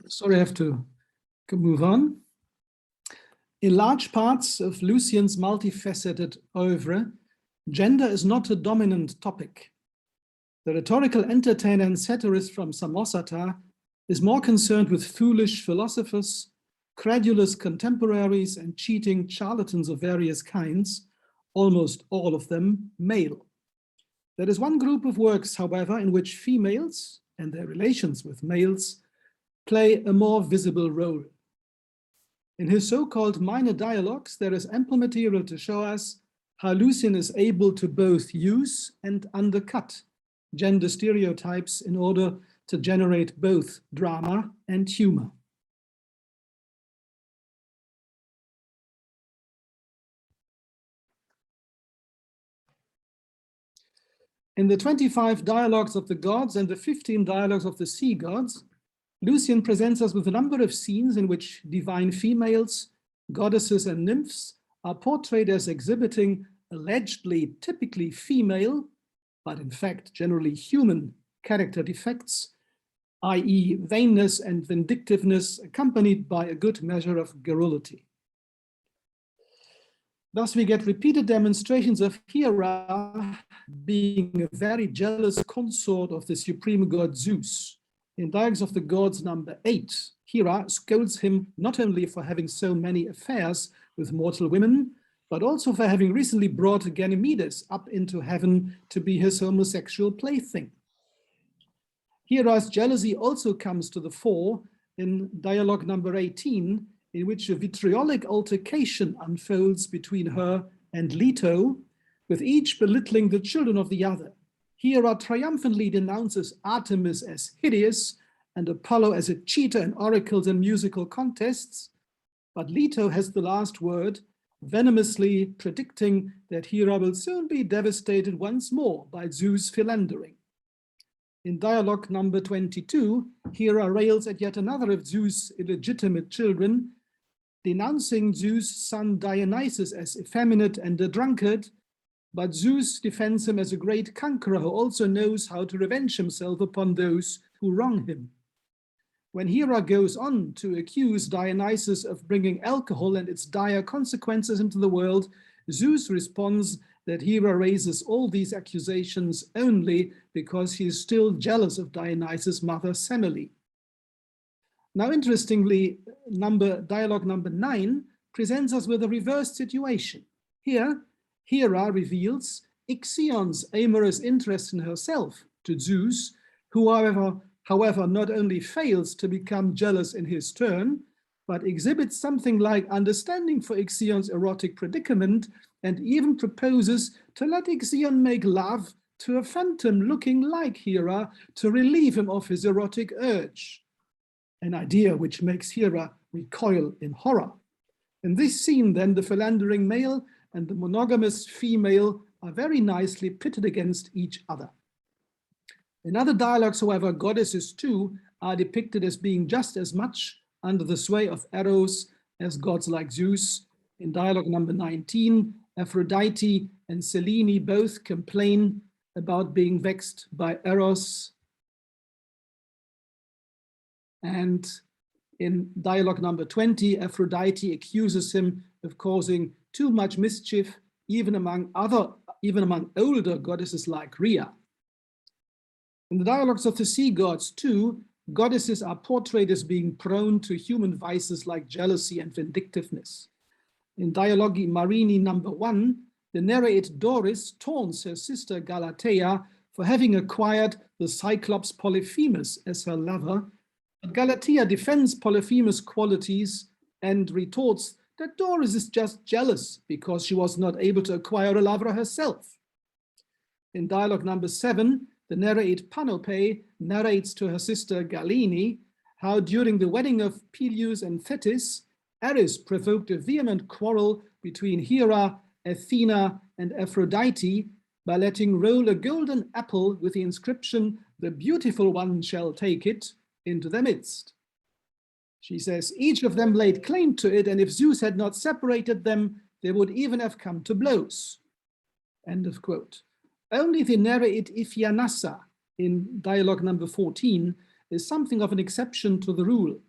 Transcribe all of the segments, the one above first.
Sorry, I have to move on. In large parts of Lucian's multifaceted oeuvre, gender is not a dominant topic. The rhetorical entertainer and satirist from Samosata is more concerned with foolish philosophers, credulous contemporaries, and cheating charlatans of various kinds, almost all of them male. There is one group of works, however, in which females and their relations with males play a more visible role. In his so-called minor dialogues, there is ample material to show us how Lucian is able to both use and undercut gender stereotypes in order to generate both drama and humor. In the 25 dialogues of the gods and the 15 dialogues of the sea gods, Lucian presents us with a number of scenes in which divine females, goddesses and nymphs are portrayed as exhibiting allegedly typically female, but in fact generally human character defects, i.e. vainness and vindictiveness accompanied by a good measure of garrulity. Thus we get repeated demonstrations of Hera being a very jealous consort of the supreme god Zeus. In Dialogues of the Gods number 8, Hera scolds him not only for having so many affairs with mortal women, but also for having recently brought Ganymedes up into heaven to be his homosexual plaything. Hera's jealousy also comes to the fore in dialogue number 18, in which a vitriolic altercation unfolds between her and Leto, with each belittling the children of the other. Hera triumphantly denounces Artemis as hideous and Apollo as a cheater in oracles and musical contests, but Leto has the last word, venomously predicting that Hera will soon be devastated once more by Zeus' philandering. In dialogue number 22, Hera rails at yet another of Zeus' illegitimate children, denouncing Zeus' son Dionysus as effeminate and a drunkard, but Zeus defends him as a great conqueror who also knows how to revenge himself upon those who wrong him. When Hera goes on to accuse Dionysus of bringing alcohol and its dire consequences into the world, Zeus responds that Hera raises all these accusations only because he is still jealous of Dionysus' mother Semele. Now, interestingly, dialogue number 9 presents us with a reversed situation. Here, Hera reveals Ixion's amorous interest in herself to Zeus, who, however, not only fails to become jealous in his turn, but exhibits something like understanding for Ixion's erotic predicament and even proposes to let Ixion make love to a phantom looking like Hera to relieve him of his erotic urge, an idea which makes Hera recoil in horror. In this scene, then, the philandering male and the monogamous female are very nicely pitted against each other. In other dialogues, however, goddesses too are depicted as being just as much under the sway of Eros as gods like Zeus. In dialogue number 19, Aphrodite and Selene both complain about being vexed by Eros. And in dialogue number 20, Aphrodite accuses him of causing too much mischief, even among older goddesses like Rhea. In the dialogues of the sea gods too, goddesses are portrayed as being prone to human vices like jealousy and vindictiveness. In Dialogi Marini number 1, the narrated Doris taunts her sister Galatea for having acquired the Cyclops Polyphemus as her lover, but Galatea defends Polyphemus' qualities and retorts that Doris is just jealous because she was not able to acquire a lover herself. In dialogue number 7, the narrated Panope narrates to her sister Galene how during the wedding of Peleus and Thetis, Ares provoked a vehement quarrel between Hera, Athena, and Aphrodite by letting roll a golden apple with the inscription, "The beautiful one shall take it," into their midst. She says each of them laid claim to it, and if Zeus had not separated them, they would even have come to blows. End of quote. Only the narrated Iphianassa in dialogue number 14 is something of an exception to the rule.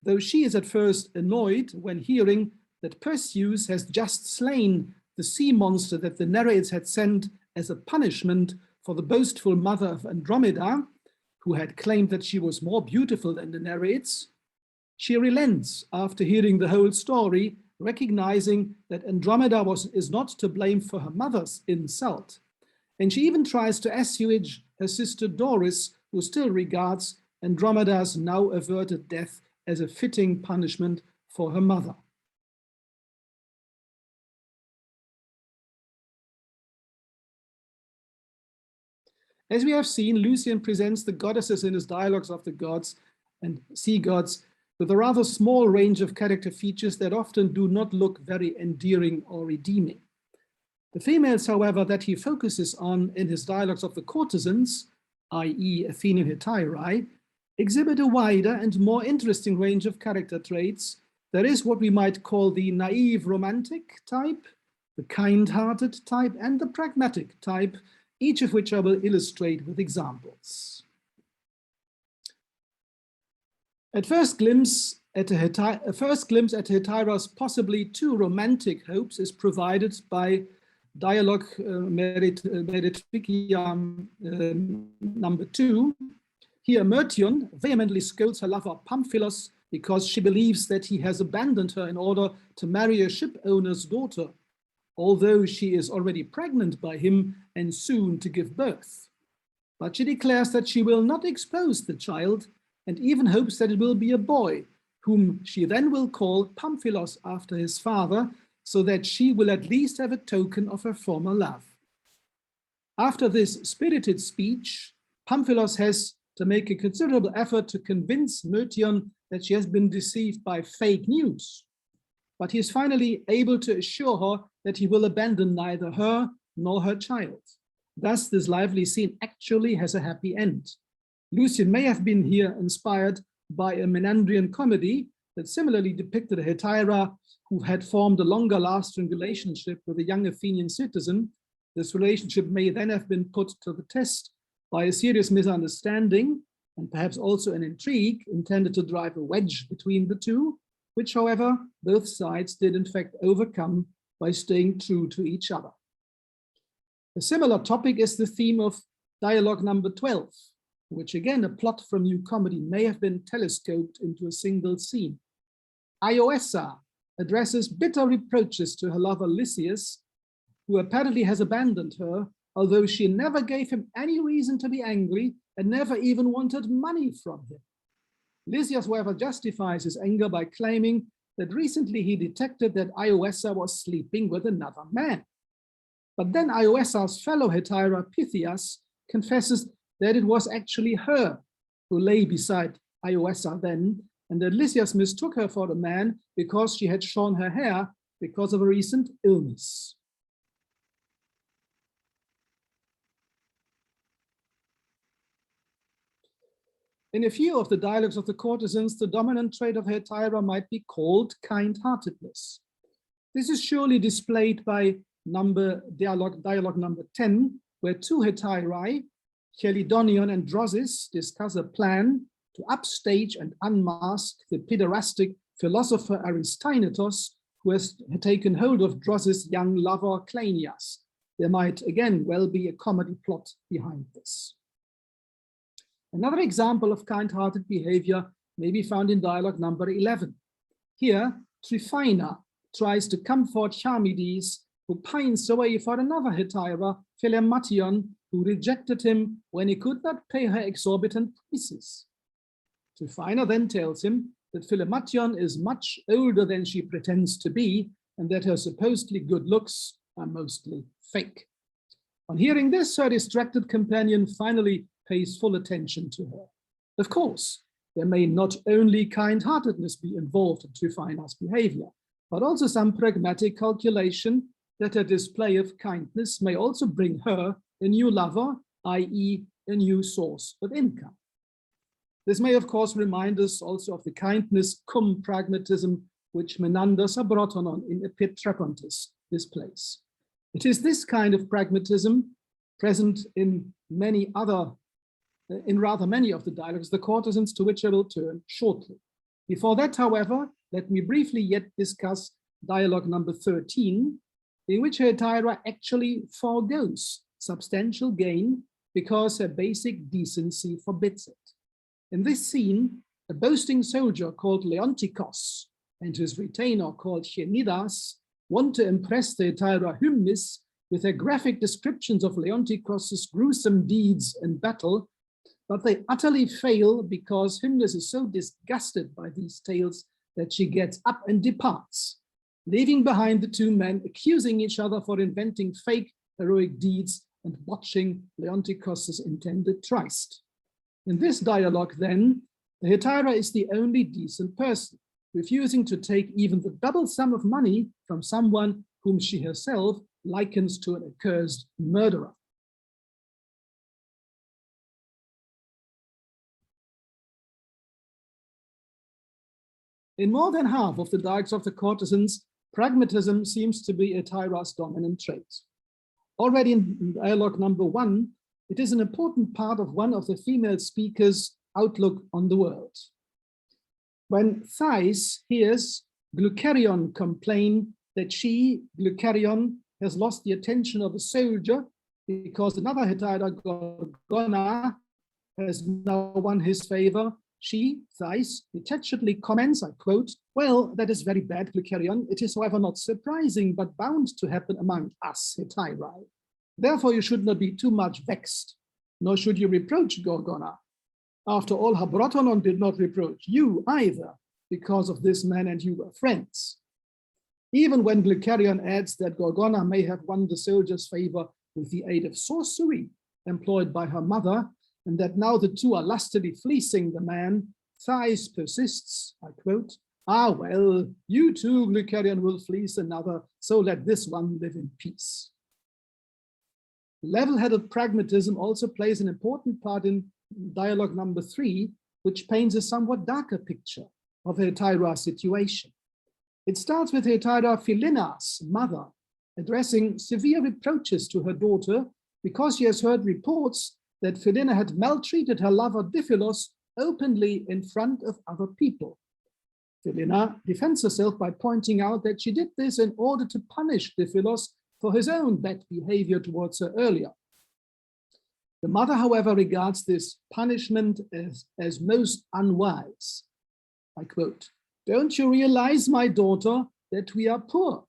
though she is at first annoyed when hearing that Perseus has just slain the sea monster that the Nereids had sent as a punishment for the boastful mother of Andromeda, who had claimed that she was more beautiful than the Nereids, she relents after hearing the whole story, recognizing that Andromeda is not to blame for her mother's insult. And she even tries to assuage her sister Doris, who still regards Andromeda's now averted death as a fitting punishment for her mother. As we have seen, Lucian presents the goddesses in his dialogues of the gods and sea gods with a rather small range of character features that often do not look very endearing or redeeming. The females, however, that he focuses on in his dialogues of the courtesans, i.e. Athenian hetairai, exhibit a wider and more interesting range of character traits. There is what we might call the naive romantic type, the kind-hearted type, and the pragmatic type, each of which I will illustrate with examples. A first glimpse at Hetaira's possibly too romantic hopes is provided by dialogue Meretricia number 2. Here Myrtion vehemently scolds her lover Pamphilos because she believes that he has abandoned her in order to marry a ship owner's daughter, although she is already pregnant by him and soon to give birth. But she declares that she will not expose the child and even hopes that it will be a boy, whom she then will call Pamphilos after his father, so that she will at least have a token of her former love. After this spirited speech, Pamphilos has to make a considerable effort to convince Myrtion that she has been deceived by fake news. But he is finally able to assure her that he will abandon neither her nor her child. Thus, this lively scene actually has a happy end. Lucian may have been here inspired by a Menandrian comedy that similarly depicted a hetaira who had formed a longer lasting relationship with a young Athenian citizen. This relationship may then have been put to the test by a serious misunderstanding and perhaps also an intrigue intended to drive a wedge between the two, which, however, both sides did in fact overcome by staying true to each other. A similar topic is the theme of dialogue number 12, which again, a plot from new comedy may have been telescoped into a single scene. Ioessa addresses bitter reproaches to her lover Lysias, who apparently has abandoned her, although she never gave him any reason to be angry and never even wanted money from him. Lysias, however, justifies his anger by claiming that recently he detected that Ioessa was sleeping with another man. But then Ioessa's fellow hetaira Pythias confesses that it was actually her who lay beside Ioessa then, and that Lysias mistook her for the man because she had shorn her hair because of a recent illness. In a few of the dialogues of the courtesans, the dominant trait of hetaira might be called kind-heartedness. This is surely displayed by dialogue number 10, where two hetairae, Chelidonion and Drosis, discuss a plan to upstage and unmask the pederastic philosopher Aristaenetos, who has taken hold of Drosis' young lover Cleinias. There might again well be a comedy plot behind this. Another example of kind-hearted behavior may be found in dialogue number 11. Here, Tryphina tries to comfort Charmides, who pines away for another hetaira, Philemation, who rejected him when he could not pay her exorbitant prices. Tryphina then tells him that Philemation is much older than she pretends to be, and that her supposedly good looks are mostly fake. On hearing this, her distracted companion finally pays full attention to her. Of course, there may not only kind-heartedness be involved in Tryphina's behavior, but also some pragmatic calculation that a display of kindness may also bring her a new lover, i.e. a new source of income. This may, of course, remind us also of the kindness cum pragmatism which Menander Sabrotonon in Epitrepontis displays. It is this kind of pragmatism present in rather many of the dialogues, the courtesans, to which I will turn shortly. Before that, however, let me briefly yet discuss dialogue number 13, in which Hetaira actually forgoes substantial gain because her basic decency forbids it. In this scene, a boasting soldier called Leontikos and his retainer called Chenidas want to impress the Hetaira hymnis with their graphic descriptions of Leontikos's gruesome deeds in battle, but they utterly fail because Hymnis is so disgusted by these tales that she gets up and departs, leaving behind the two men accusing each other for inventing fake heroic deeds and botching Leontikos's intended tryst. In this dialogue, then, the Hetaira is the only decent person, refusing to take even the double sum of money from someone whom she herself likens to an accursed murderer. In more than half of the dialogues of the courtesans, pragmatism seems to be Hetaira's dominant trait. Already in dialogue number 1, it is an important part of one of the female speakers' outlook on the world. When Thais hears Glucerion complain that she, Glucerion, has lost the attention of a soldier because another Hetaira, Gorgona, has now won his favor, she, Thais, detachedly comments, I quote, "Well, that is very bad, Glucerion. It is, however, not surprising, but bound to happen among us Hetairae. Therefore, you should not be too much vexed, nor should you reproach Gorgona. After all, Habrotonon did not reproach you either, because of this man and you were friends." Even when Glucerion adds that Gorgona may have won the soldier's favor with the aid of sorcery employed by her mother, and that now the two are lustily fleecing the man, Thais persists, I quote, "Ah, well, you too, Glucerion, will fleece another, so let this one live in peace." Level-headed pragmatism also plays an important part in dialogue number 3, which paints a somewhat darker picture of Hetaira's situation. It starts with Hetaira Philina's mother addressing severe reproaches to her daughter because she has heard reports that Philina had maltreated her lover Diphylos openly in front of other people. Philina defends herself by pointing out that she did this in order to punish Diphylos for his own bad behavior towards her earlier. The mother, however, regards this punishment as most unwise. I quote, "Don't you realize, my daughter, that we are poor?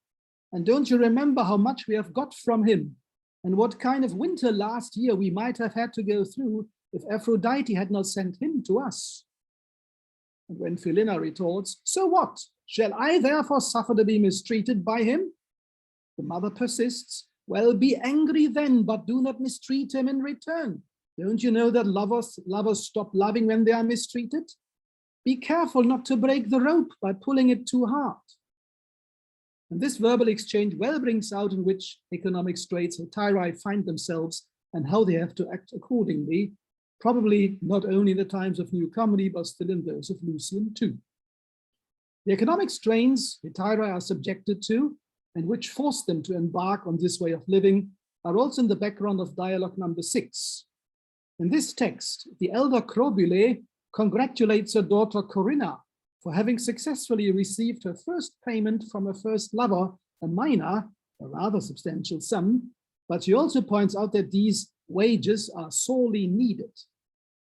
And don't you remember how much we have got from him? And what kind of winter last year we might have had to go through if Aphrodite had not sent him to us?" And when Philina retorts, "So what? Shall I therefore suffer to be mistreated by him?" The mother persists, "Well, be angry then, but do not mistreat him in return. Don't you know that lovers stop loving when they are mistreated? Be careful not to break the rope by pulling it too hard." And this verbal exchange well brings out in which economic straits Hetairae find themselves and how they have to act accordingly, probably not only in the times of New Comedy, but still in those of Lucian too. The economic strains Hetairae are subjected to, and which force them to embark on this way of living, are also in the background of dialogue number 6. In this text, the elder Crobyle congratulates her daughter Corinna for having successfully received her first payment from her first lover, a minor, a rather substantial sum, but she also points out that these wages are sorely needed.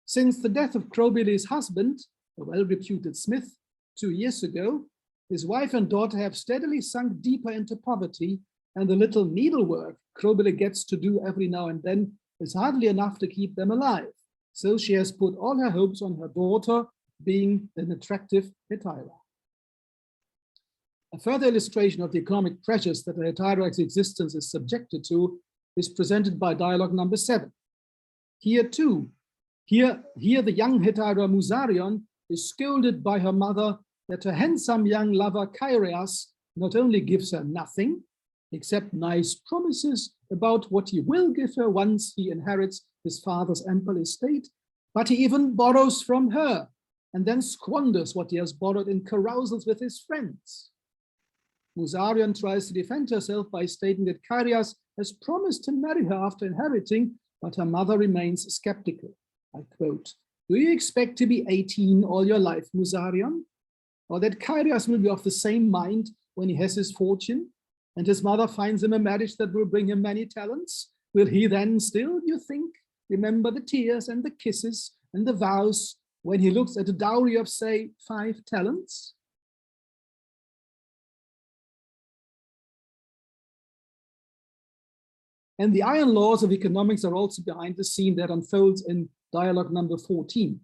Since the death of Crobyle's husband, a well-reputed smith, 2 years ago, his wife and daughter have steadily sunk deeper into poverty, and the little needlework Crobyle gets to do every now and then is hardly enough to keep them alive. So she has put all her hopes on her daughter being an attractive Hetaira. A further illustration of the economic pressures that the Hetaira's existence is subjected to is presented by dialogue number 7. Here too, here the young Hetaira Musarion is scolded by her mother that her handsome young lover Chaereas not only gives her nothing, except nice promises about what he will give her once he inherits his father's ample estate, but he even borrows from her and then squanders what he has borrowed in carousals with his friends. Musarion tries to defend herself by stating that Chaereas has promised to marry her after inheriting, but her mother remains skeptical. I quote, "Do you expect to be 18 all your life, Musarion? or that Kyrios will be of the same mind when he has his fortune, and his mother finds him a marriage that will bring him many talents? Will he then still, you think, remember the tears and the kisses and the vows when he looks at a dowry of, say, 5 talents? And the iron laws of economics are also behind the scene that unfolds in dialogue number 14.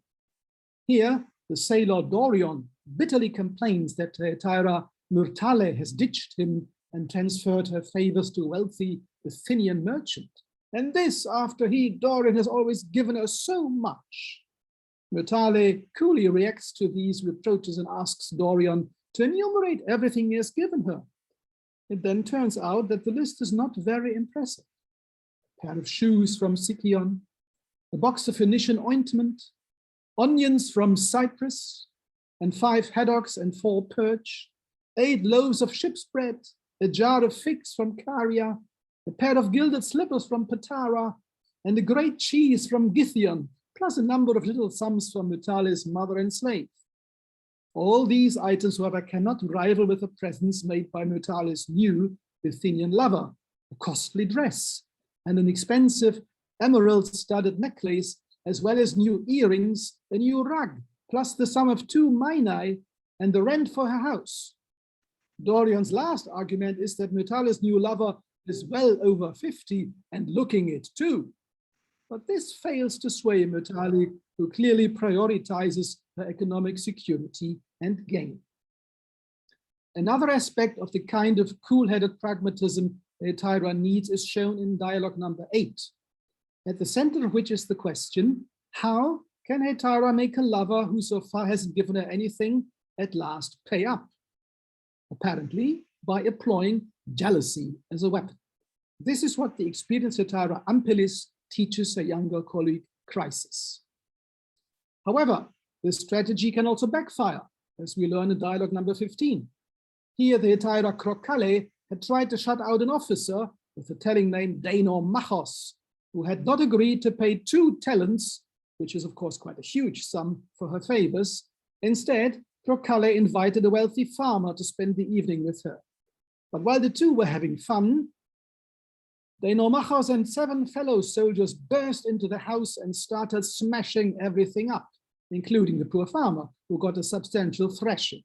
Here, the sailor Dorion bitterly complains that Hetaira Myrtale has ditched him and transferred her favors to a wealthy Bithynian merchant. And this after he, Dorion, has always given her so much. Myrtale coolly reacts to these reproaches and asks Dorion to enumerate everything he has given her. It then turns out that the list is not very impressive. A pair of shoes from Sicyon, a box of Phoenician ointment, onions from Cyprus, and 5 haddocks and 4 perch, 8 loaves of ship's bread, a jar of figs from Caria, a pair of gilded slippers from Patara, and a great cheese from Githyon, plus a number of little sums from Myrtale's mother and slave. All these items, however, cannot rival with the presents made by Myrtale's new Bithynian lover, a costly dress, and an expensive emerald-studded necklace, as well as new earrings, a new rug, plus the sum of 2 minae and the rent for her house. Dorion's last argument is that Myrtale's new lover is well over 50 and looking it too. But this fails to sway Myrtale, who clearly prioritizes her economic security and gain. Another aspect of the kind of cool-headed pragmatism Hetaira needs is shown in dialogue number 8, at the center of which is the question, how can Hetaira make a lover who so far hasn't given her anything at last pay up? Apparently by employing jealousy as a weapon. This is what the experienced Hetaira Ampelis teaches her younger colleague Chrysis. However, this strategy can also backfire, as we learn in dialogue number 15. Here the Hetaira Krokale had tried to shut out an officer with the telling name Deinomachos, who had not agreed to pay 2 talents, which is of course quite a huge sum, for her favors. Instead, Krokale invited a wealthy farmer to spend the evening with her. But while the two were having fun, Deinomachos and 7 fellow soldiers burst into the house and started smashing everything up, including the poor farmer, who got a substantial thrashing.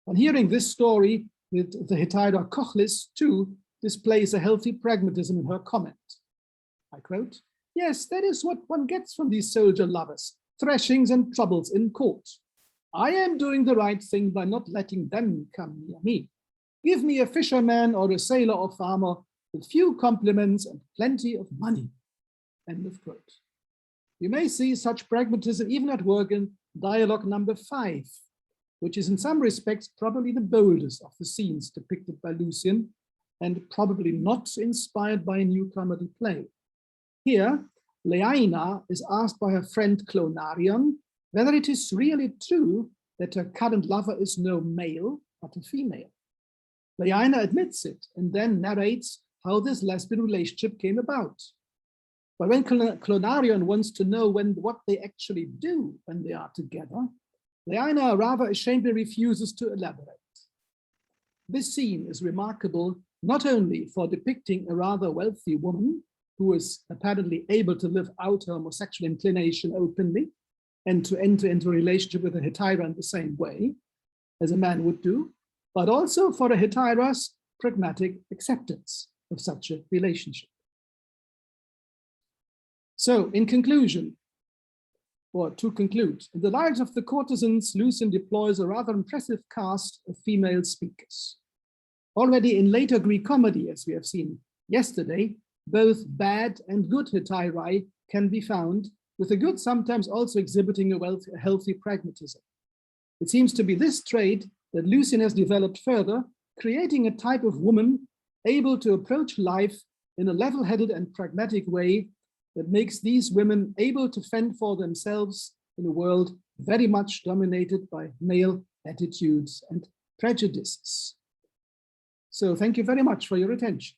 On hearing this story, the Hetaira Kochlis too displays a healthy pragmatism in her comment. I quote, "Yes, that is what one gets from these soldier lovers, thrashings and troubles in court. I am doing the right thing by not letting them come near me. Give me a fisherman or a sailor or farmer with few compliments and plenty of money." End of quote. You may see such pragmatism even at work in dialogue number 5, which is in some respects probably the boldest of the scenes depicted by Lucian, and probably not inspired by a new comedy play. Here, Leaina is asked by her friend Clonarion whether it is really true that her current lover is no male, but a female. Leaina admits it and then narrates how this lesbian relationship came about. But when Clonarion wants to know what they actually do when they are together, Leaina rather ashamedly refuses to elaborate. This scene is remarkable not only for depicting a rather wealthy woman who is apparently able to live out her homosexual inclination openly and to enter into a relationship with a Hetaira in the same way as a man would do, but also for a Hetaira's pragmatic acceptance of such a relationship. So in conclusion, or to conclude, in the lives of the courtesans, Lucian deploys a rather impressive cast of female speakers. Already in later Greek comedy, as we have seen yesterday, both bad and good Hetairae can be found, with the good sometimes also exhibiting a healthy pragmatism. It seems to be this trait that Lucian has developed further, creating a type of woman able to approach life in a level-headed and pragmatic way that makes these women able to fend for themselves in a world very much dominated by male attitudes and prejudices. So thank you very much for your attention.